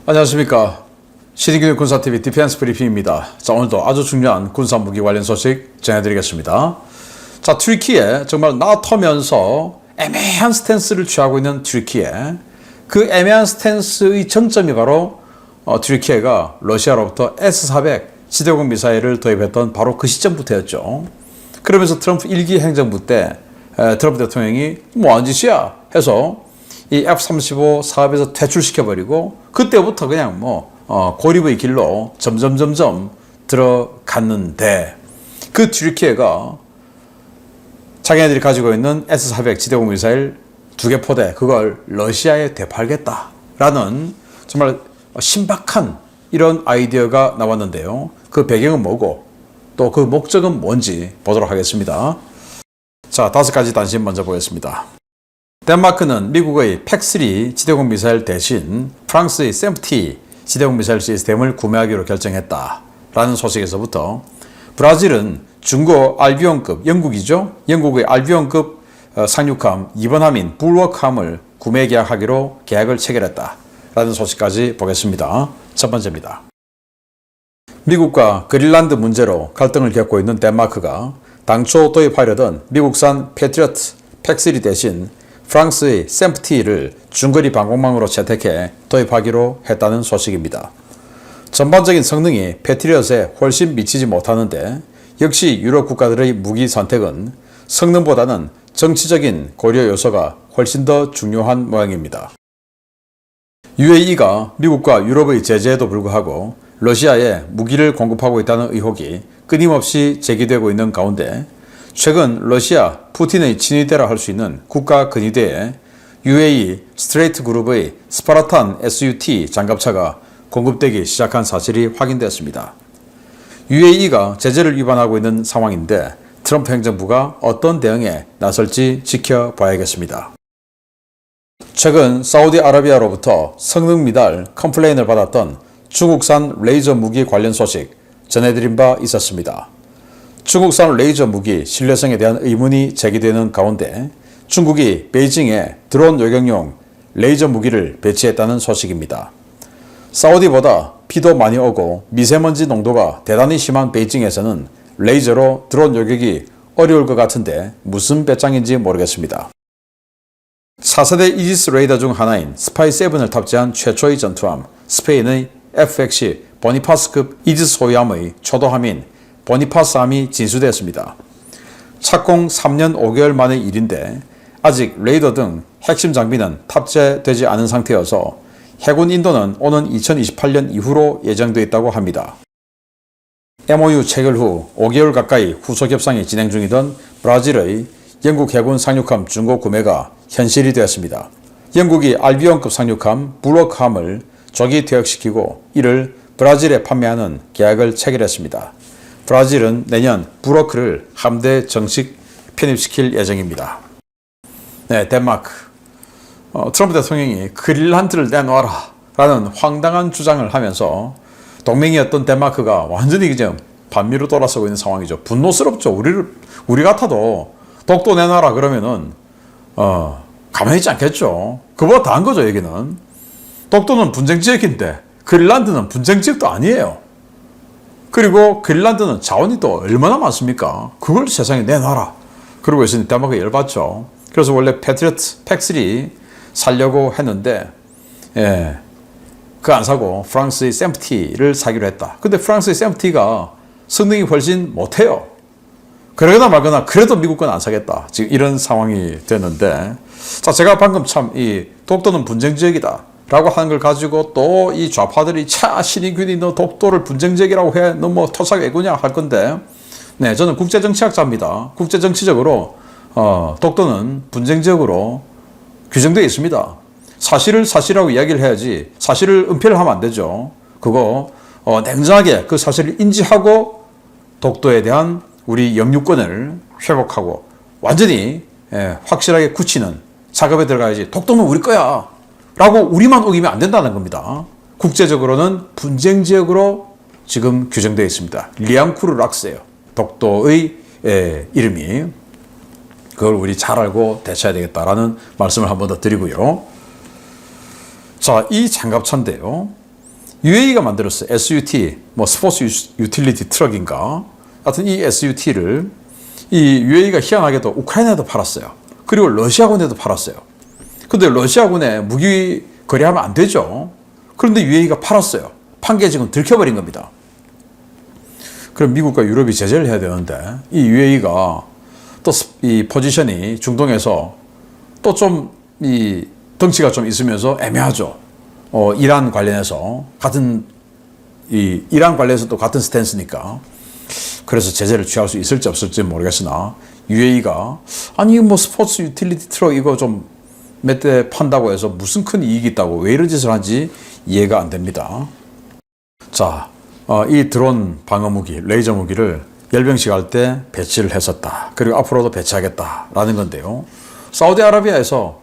안녕하십니까. 신인균 군사TV 디펜스 브리핑입니다. 자, 오늘도 아주 중요한 군사무기 관련 소식 전해드리겠습니다. 자, 튀르키예 정말 나서면서 애매한 스탠스를 취하고 있는 튀르키예. 그 애매한 스탠스의 정점이 바로 튀르키예가 러시아로부터 S-400 지대공 미사일을 도입했던 바로 그 시점부터였죠. 그러면서 트럼프 1기 행정부 때 트럼프 대통령이 뭐한 짓이야 해서 이 F-35 사업에서 퇴출시켜버리고 그때부터 그냥 고립의 길로 점점 들어갔는데 그 튀르키예가 자기네들이 가지고 있는 S-400 지대공 미사일 2개 포대 그걸 러시아에 되팔겠다라는 정말 신박한 이런 아이디어가 나왔는데요. 그 배경은 뭐고 또 그 목적은 뭔지 보도록 하겠습니다. 자, 5가지 단신 먼저 보겠습니다. 덴마크는 미국의 팩3 지대공 미사일 대신 프랑스의 샘프티 지대공 미사일 시스템을 구매하기로 결정했다라는 소식에서부터 브라질은 중고 알비온급, 영국이죠? 영국의 알비온급 상륙함 2번 함인 불워크함을 구매 계약하기로 계약을 체결했다라는 소식까지 보겠습니다. 첫 번째입니다. 미국과 그린란드 문제로 갈등을 겪고 있는 덴마크가 당초 도입하려던 미국산 패트리어트 팩3 대신 프랑스의 샘프티를 중거리 방공망으로 채택해 도입하기로 했다는 소식입니다. 전반적인 성능이 패트리엇에 훨씬 미치지 못하는데 역시 유럽 국가들의 무기 선택은 성능보다는 정치적인 고려 요소가 훨씬 더 중요한 모양입니다. UAE가 미국과 유럽의 제재에도 불구하고 러시아에 무기를 공급하고 있다는 의혹이 끊임없이 제기되고 있는 가운데 최근 러시아 푸틴의 친위대라 할 수 있는 국가 근위대에 UAE 스트레이트 그룹의 스파르탄 SUT 장갑차가 공급되기 시작한 사실이 확인되었습니다. UAE가 제재를 위반하고 있는 상황인데 트럼프 행정부가 어떤 대응에 나설지 지켜봐야겠습니다. 최근 사우디아라비아로부터 성능 미달 컴플레인을 받았던 중국산 레이저 무기 관련 소식 전해드린 바 있었습니다. 중국산 레이저 무기 신뢰성에 대한 의문이 제기되는 가운데 중국이 베이징에 드론 요격용 레이저 무기를 배치했다는 소식입니다. 사우디보다 비도 많이 오고 미세먼지 농도가 대단히 심한 베이징에서는 레이저로 드론 요격이 어려울 것 같은데 무슨 배짱인지 모르겠습니다. 4세대 이지스 레이더 중 하나인 스파이7을 탑재한 최초의 전투함 스페인의 F-110 보니파스급 이지스 소유함의 초도함인 보니파스함이 진수되었습니다. 착공 3년 5개월 만의 일인데 아직 레이더 등 핵심 장비는 탑재되지 않은 상태여서 해군 인도는 오는 2028년 이후로 예정되어 있다고 합니다. MOU 체결 후 5개월 가까이 후속 협상이 진행 중이던 브라질의 영국 해군 상륙함 중고 구매가 현실이 되었습니다. 영국이 알비온급 상륙함 불워크함을 조기 퇴역시키고 이를 브라질에 판매하는 계약을 체결했습니다. 브라질은 내년 불워크를 함대에 정식 편입시킬 예정입니다. 네, 덴마크. 트럼프 대통령이 그린란드를 내놓아라 라는 황당한 주장을 하면서 동맹이었던 덴마크가 완전히 이제 반미로 돌아서고 있는 상황이죠. 분노스럽죠. 우리 같아도 독도 내놔라 그러면은 가만히 있지 않겠죠. 그보다 더한 거죠. 얘기는 독도는 분쟁지역인데 그린란드는 분쟁지역도 아니에요. 그리고 그린란드는 자원이 또 얼마나 많습니까? 그걸 세상에 내놔라 그러고 있으니 덴마크가 열받죠. 그래서 원래 패트리어트 팩3 살려고 했는데 그거 안 사고 프랑스의 샘프티를 사기로 했다. 근데 프랑스의 샘프티가 성능이 훨씬 못해요. 그러거나 말거나 그래도 미국 건 안 사겠다. 지금 이런 상황이 됐는데 자, 제가 방금 참 이 독도는 분쟁지역이다 라고 하는 걸 가지고 또 이 좌파들이 신인균이 너 독도를 분쟁지역이라고 해 너 뭐 토착 애구냐 할 건데 네, 저는 국제정치학자입니다. 국제정치적으로 독도는 분쟁지역으로 규정되어 있습니다. 사실을 사실이라고 이야기를 해야지 사실을 은폐를 하면 안 되죠. 그거 냉정하게 그 사실을 인지하고 독도에 대한 우리 영유권을 회복하고 완전히 확실하게 굳히는 작업에 들어가야지 독도는 우리 거야 라고 우리만 우기면 안 된다는 겁니다. 국제적으로는 분쟁지역으로 지금 규정되어 있습니다. 리앙쿠르 락스예요. 독도의 이름이. 그걸 우리 잘 알고 대처해야 되겠다라는 말씀을 한 번 더 드리고요. 자, 이 장갑차인데요. UAE가 만들었어요. SUT, 뭐 스포츠 유틸리티 트럭인가. 하여튼 이 SUT를 이 UAE가 희한하게도 우크라이나에도 팔았어요. 그리고 러시아군에도 팔았어요. 근데 러시아군에 무기 거래하면 안 되죠. 그런데 UAE가 팔았어요. 판 게 지금 들켜버린 겁니다. 그럼 미국과 유럽이 제재를 해야 되는데 이 UAE가 또 이 포지션이 중동에서 또 좀 이 덩치가 좀 있으면서 애매하죠. 이란 관련해서 이란 관련해서 또 같은 스탠스니까. 그래서 제재를 취할 수 있을지 없을지 모르겠으나 UAE가 아니 뭐 스포츠 유틸리티 트럭 이거 좀 몇 대 판다고 해서 무슨 큰 이익이 있다고 왜 이런 짓을 하는지 이해가 안 됩니다. 자, 이 드론 방어 무기, 레이저 무기를 열병식 할 때 배치를 했었다. 그리고 앞으로도 배치하겠다라는 건데요. 사우디아라비아에서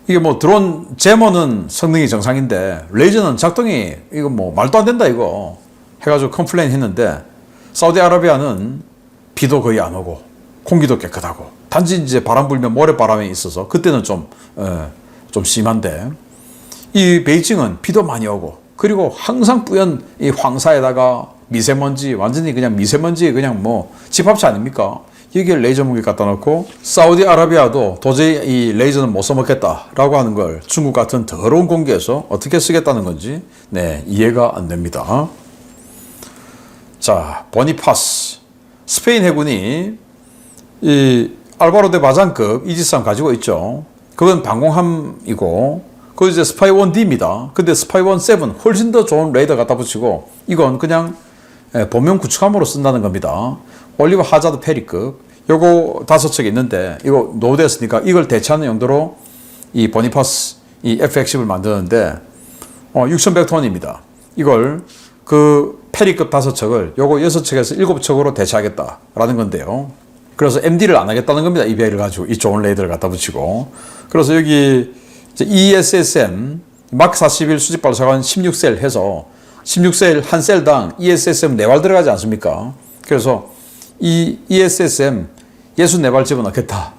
이게 뭐 드론 제모는 성능이 정상인데 레이저는 작동이 이거 뭐 말도 안 된다 이거 해가지고 컴플레인 했는데 사우디아라비아는 비도 거의 안 오고 공기도 깨끗하고 단지 이제 바람 불면 모래바람이 있어서 그때는 좀 심한데 이 베이징은 비도 많이 오고 그리고 항상 뿌연 이 황사에다가 미세먼지 완전히 그냥 미세먼지 그냥 뭐 집합체 아닙니까? 여기에 레이저 무기 갖다 놓고 사우디아라비아도 도저히 이 레이저는 못 써먹겠다라고 하는 걸 중국 같은 더러운 공기에서 어떻게 쓰겠다는 건지 이해가 안 됩니다. 자, 보니파스 스페인 해군이 이 알바로 데 바잔급 이지스함 가지고 있죠. 그건 방공함이고 그거 이제 스파이 1D입니다. 근데 스파이 1-7 훨씬 더 좋은 레이더 갖다 붙이고 이건 그냥 보명 구축함으로 쓴다는 겁니다. 올리버 하자드 페리급 요거 5척 있는데 이거 노후됐으니까 이걸 대체하는 용도로 이 보니파스 이 F-110을 만드는데 6,100톤입니다. 이걸 그 페리급 5척을 요거 6척에서 7척으로 대체하겠다라는 건데요. 그래서 MD를 안 하겠다는 겁니다. 이 배를 가지고 이 좋은 레이더를 갖다 붙이고 그래서 여기 ESSM 마크 41 수직 발사관 16셀 해서 16셀 한 셀당 ESSM 4발 들어가지 않습니까? 그래서 이 ESSM 64발 집어넣겠다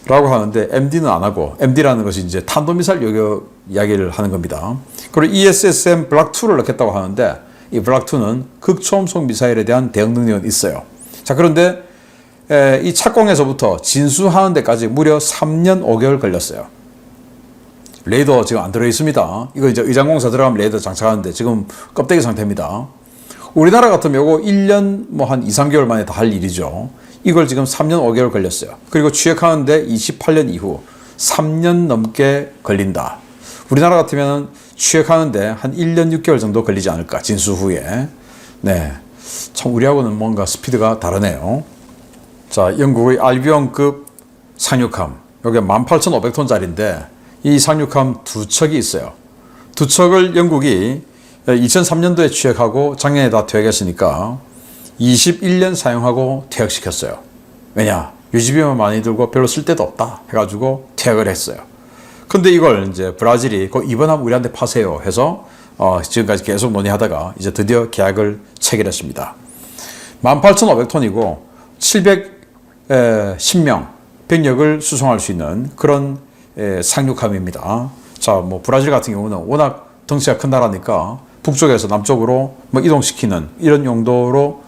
라고 하는데 MD는 안 하고 MD라는 것이 이제 탄도미사일 요격 이야기를 하는 겁니다. 그리고 ESSM 블락 2를 넣겠다고 하는데 이 블락 2는 극초음속 미사일에 대한 대응 능력은 있어요. 자, 그런데 이 착공에서부터 진수하는 데까지 무려 3년 5개월 걸렸어요. 레이더 지금 안 들어있습니다. 이거 이제 의장공사 들어가면 레이더 장착하는데 지금 껍데기 상태입니다. 우리나라 같으면 이거 1년 뭐 한 2, 3개월 만에 다 할 일이죠. 이걸 지금 3년 5개월 걸렸어요. 그리고 취획하는데 28년 이후 3년 넘게 걸린다. 우리나라 같으면 취획하는데 한 1년 6개월 정도 걸리지 않을까, 진수 후에. 참 우리하고는 뭔가 스피드가 다르네요. 자, 영국의 알비온급 상륙함. 여기 18,500톤짜리인데 이 상륙함 2척이 있어요. 2척을 영국이 2003년도에 취획하고 작년에 다 퇴역했으니까 21년 사용하고 퇴역시켰어요. 왜냐? 유지비만 많이 들고 별로 쓸 데도 없다 해가지고 퇴역을 했어요. 근데 이걸 이제 브라질이 이번하면 우리한테 파세요 해서 지금까지 계속 논의하다가 이제 드디어 계약을 체결했습니다. 18,500톤이고 710명 병력을 수송할 수 있는 그런 상륙함입니다. 자, 뭐 브라질 같은 경우는 워낙 덩치가 큰 나라니까 북쪽에서 남쪽으로 뭐 이동시키는 이런 용도로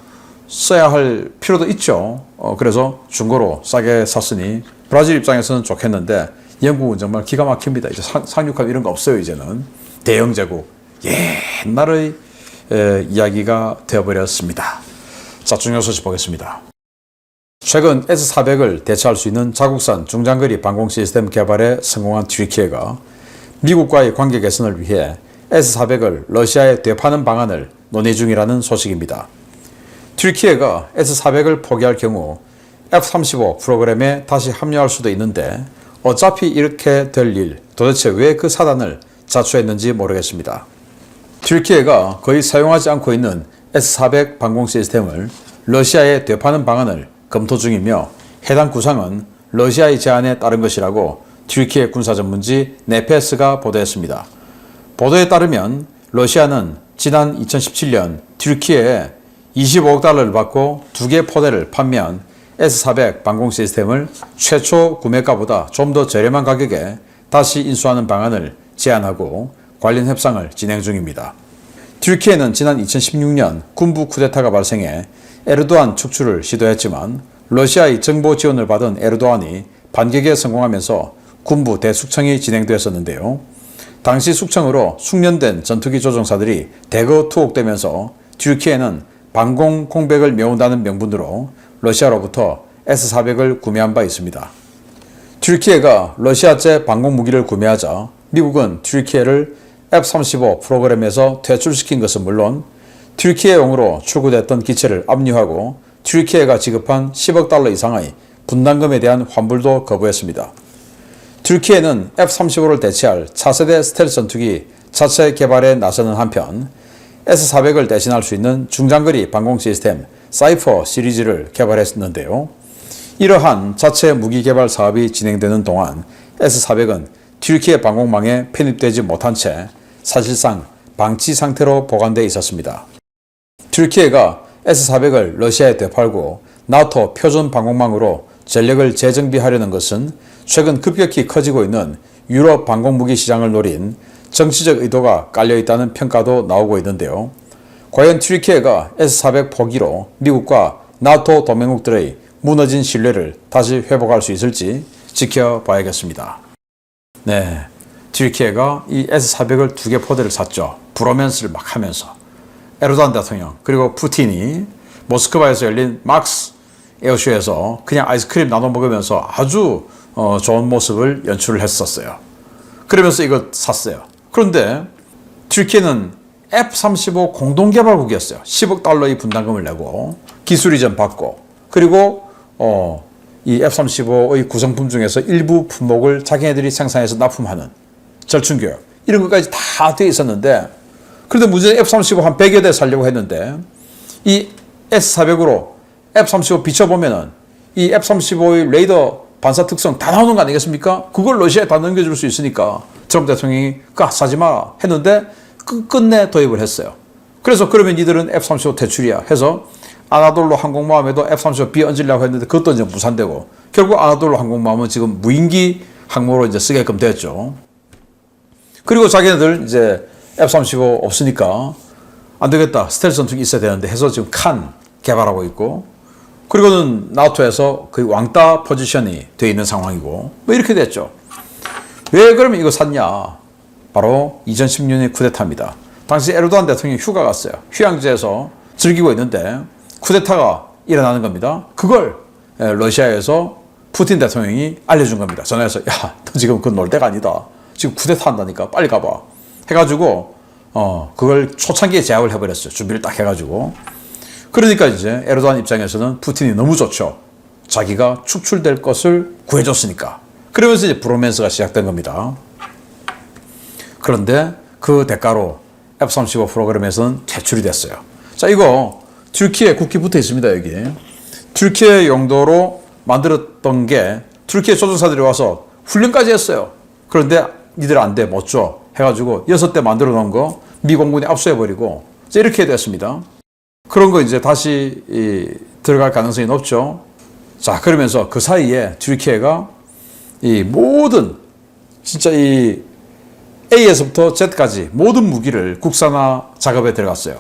써야 할 필요도 있죠. 그래서 중고로 싸게 샀으니 브라질 입장에서는 좋겠는데 영국은 정말 기가 막힙니다. 이제 상륙함 이런 거 없어요. 이제는 대영 제국 옛날의 이야기가 되어버렸습니다. 자, 중요 소식 보겠습니다. 최근 S-400을 대체할 수 있는 자국산 중장거리 방공 시스템 개발에 성공한 튀르키예가 미국과의 관계 개선을 위해 S-400을 러시아에 되파는 방안을 논의 중이라는 소식입니다. 튀르키예가 S-400을 포기할 경우 F-35 프로그램에 다시 합류할 수도 있는데 어차피 이렇게 될 일, 도대체 왜 그 사단을 자초했는지 모르겠습니다. 튀르키예가 거의 사용하지 않고 있는 S-400 방공 시스템을 러시아에 되파는 방안을 검토 중이며 해당 구상은 러시아의 제안에 따른 것이라고 튀르키예 군사전문지 네페스가 보도했습니다. 보도에 따르면 러시아는 지난 2017년 튀르키예에 25억 달러를 받고 2개 포대를 판매한 S-400 방공 시스템을 최초 구매가보다 좀 더 저렴한 가격에 다시 인수하는 방안을 제안하고 관련 협상을 진행 중입니다. 튀르키예는 지난 2016년 군부 쿠데타가 발생해 에르도안 축출을 시도했지만 러시아의 정보 지원을 받은 에르도안이 반격에 성공하면서 군부 대숙청이 진행되었었는데요. 당시 숙청으로 숙련된 전투기 조종사들이 대거 투옥되면서 튀르키예는 방공 공백을 메운다는 명분으로 러시아로부터 S-400을 구매한 바 있습니다. 튀르키예가 러시아제 방공 무기를 구매하자 미국은 튀르키예를 F-35 프로그램에서 퇴출시킨 것은 물론 튀르키예용으로 출구됐던 기체를 압류하고 튀르키예가 지급한 10억 달러 이상의 분담금에 대한 환불도 거부했습니다. 튀르키예는 F-35를 대체할 차세대 스텔스 전투기 자체 개발에 나서는 한편 S-400을 대신할 수 있는 중장거리 방공 시스템 사이퍼 시리즈를 개발했는데요. 이러한 자체 무기 개발 사업이 진행되는 동안 S-400은 튀르키예 방공망에 편입되지 못한 채 사실상 방치 상태로 보관되어 있었습니다. 튀르키예가 S-400을 러시아에 되팔고 나토 표준 방공망으로 전력을 재정비하려는 것은 최근 급격히 커지고 있는 유럽 방공무기 시장을 노린 정치적 의도가 깔려있다는 평가도 나오고 있는데요. 과연 튀르키예가 S-400 포기로 미국과 나토 동맹국들의 무너진 신뢰를 다시 회복할 수 있을지 지켜봐야겠습니다. 네, 튀르키예가 이 S-400을 2개 포대를 샀죠. 브로맨스를 막 하면서. 에르도안 대통령 그리고 푸틴이 모스크바에서 열린 막스 에어쇼에서 그냥 아이스크림 나눠 먹으면서 아주 좋은 모습을 연출을 했었어요. 그러면서 이거 샀어요. 그런데 튀르키예는 F-35 공동개발국이었어요. 10억 달러의 분담금을 내고 기술 이전 받고 그리고 이 F-35의 구성품 중에서 일부 품목을 자기네들이 생산해서 납품하는 절충교역 이런 것까지 다 되어 있었는데 그런데 문제는 F-35 한 100여 대 살려고 했는데 이 S-400으로 F-35 비춰보면은 이 F-35의 레이더 반사 특성 다 나오는 거 아니겠습니까? 그걸 러시아에 다 넘겨줄 수 있으니까 트럼프 대통령이 그거 사지 마라 했는데 끝내 도입을 했어요. 그래서 그러면 이들은 F-35 퇴출이야 해서 아나돌로 항공모함에도 F-35B 얹으려고 했는데 그것도 이제 무산되고 결국 아나돌로 항공모함은 지금 무인기 항모로 이제 쓰게끔 됐죠. 그리고 자기네들 이제 F-35 없으니까 안 되겠다. 스텔스 전투기 있어야 되는데 해서 지금 칸 개발하고 있고 그리고는 나토에서 거의 왕따 포지션이 되어 있는 상황이고 뭐 이렇게 됐죠. 왜 그러면 이거 샀냐? 바로 2016년의 쿠데타입니다. 당시 에르도안 대통령이 휴가 갔어요. 휴양지에서 즐기고 있는데 쿠데타가 일어나는 겁니다. 그걸 러시아에서 푸틴 대통령이 알려준 겁니다. 전화해서 야, 너 지금 그건 놀 때가 아니다. 지금 쿠데타 한다니까 빨리 가봐. 해가지고 그걸 초창기에 제압을 해버렸어요. 준비를 딱 해가지고. 그러니까 이제 에르도안 입장에서는 푸틴이 너무 좋죠. 자기가 축출될 것을 구해줬으니까. 그러면서 이제 브로맨스가 시작된 겁니다. 그런데 그 대가로 F-35 프로그램에서는 퇴출이 됐어요. 자, 이거 튀르키예 국기 붙어 있습니다, 여기. 튀르키예 용도로 만들었던 게 튀르키예 조종사들이 와서 훈련까지 했어요. 그런데 니들 안 돼, 못 줘. 해가지고 6대 만들어 놓은 거 미공군이 압수해버리고 이렇게 됐습니다. 그런 거 이제 다시 들어갈 가능성이 높죠. 자, 그러면서 그 사이에 튀르키예가 이 모든 진짜 이 A에서부터 Z까지 모든 무기를 국산화 작업에 들어갔어요.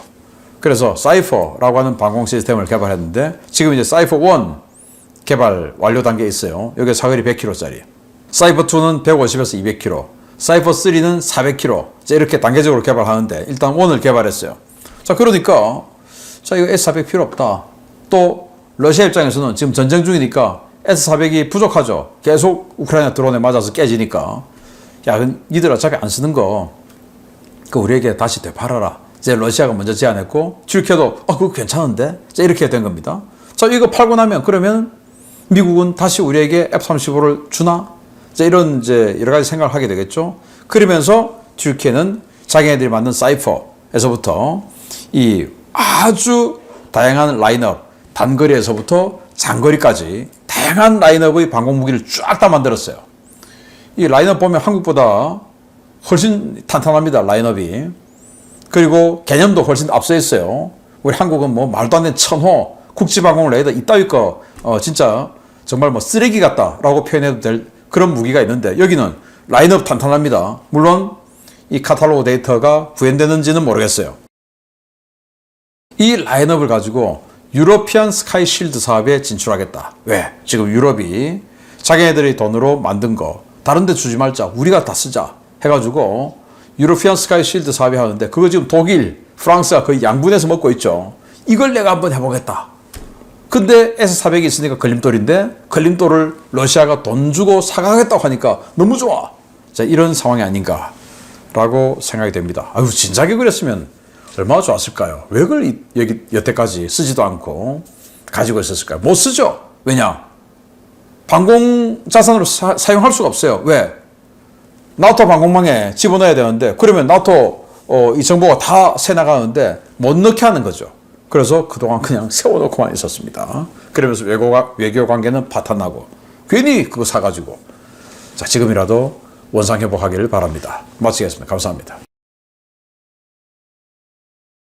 그래서 사이퍼라고 하는 방공 시스템을 개발했는데 지금 이제 사이퍼1 개발 완료 단계에 있어요. 여기 사거리 100km짜리. 사이퍼2는 150에서 200km. 사이퍼3는 400km. 이렇게 단계적으로 개발하는데 일단 1을 개발했어요. 자, 그러니까 자, 이거 S-400 필요 없다. 또 러시아 입장에서는 지금 전쟁 중이니까 S-400이 부족하죠. 계속 우크라이나 드론에 맞아서 깨지니까. 야, 니들 어차피 안 쓰는 거, 우리에게 다시 되팔아라. 이제 러시아가 먼저 제안했고, 튀르키예도, 그거 괜찮은데? 자, 이렇게 된 겁니다. 자, 이거 팔고 나면, 그러면 미국은 다시 우리에게 F-35를 주나? 자, 이런 이제 여러 가지 생각을 하게 되겠죠. 그러면서 튀르키예는 자기네들이 만든 사이퍼에서부터 이 아주 다양한 라인업, 단거리에서부터 장거리까지 다양한 라인업의 방공무기를 쫙 다 만들었어요. 이 라인업 보면 한국보다 훨씬 탄탄합니다. 라인업이. 그리고 개념도 훨씬 앞서 있어요. 우리 한국은 뭐 말도 안 되는 천호, 국지방공 레이더 이따위 거 진짜 정말 뭐 쓰레기 같다라고 표현해도 될 그런 무기가 있는데 여기는 라인업 탄탄합니다. 물론 이 카탈로그 데이터가 구현되는지는 모르겠어요. 이 라인업을 가지고 유러피안 스카이 실드 사업에 진출하겠다. 왜? 지금 유럽이 자기네들이 돈으로 만든 거 다른 데 주지 말자. 우리가 다 쓰자. 해가지고 유러피안 스카이 실드 사업이 하는데 그거 지금 독일, 프랑스가 거의 양분해서 먹고 있죠. 이걸 내가 한번 해보겠다. 근데 S-400이 있으니까 걸림돌인데 걸림돌을 러시아가 돈 주고 사가겠다고 하니까 너무 좋아. 자, 이런 상황이 아닌가라고 생각이 됩니다. 아유, 진작에 그랬으면 얼마나 좋았을까요? 왜 그걸 여태까지 쓰지도 않고 가지고 있었을까요? 못 쓰죠. 왜냐? 방공 자산으로 사용할 수가 없어요. 왜? 나토 방공망에 집어넣어야 되는데 그러면 나토 이 정보가 다 새 나가는데 못 넣게 하는 거죠. 그래서 그동안 그냥 세워놓고만 있었습니다. 그러면서 외교 관계는 파탄나고 괜히 그거 사가지고 자, 지금이라도 원상회복하기를 바랍니다. 마치겠습니다. 감사합니다.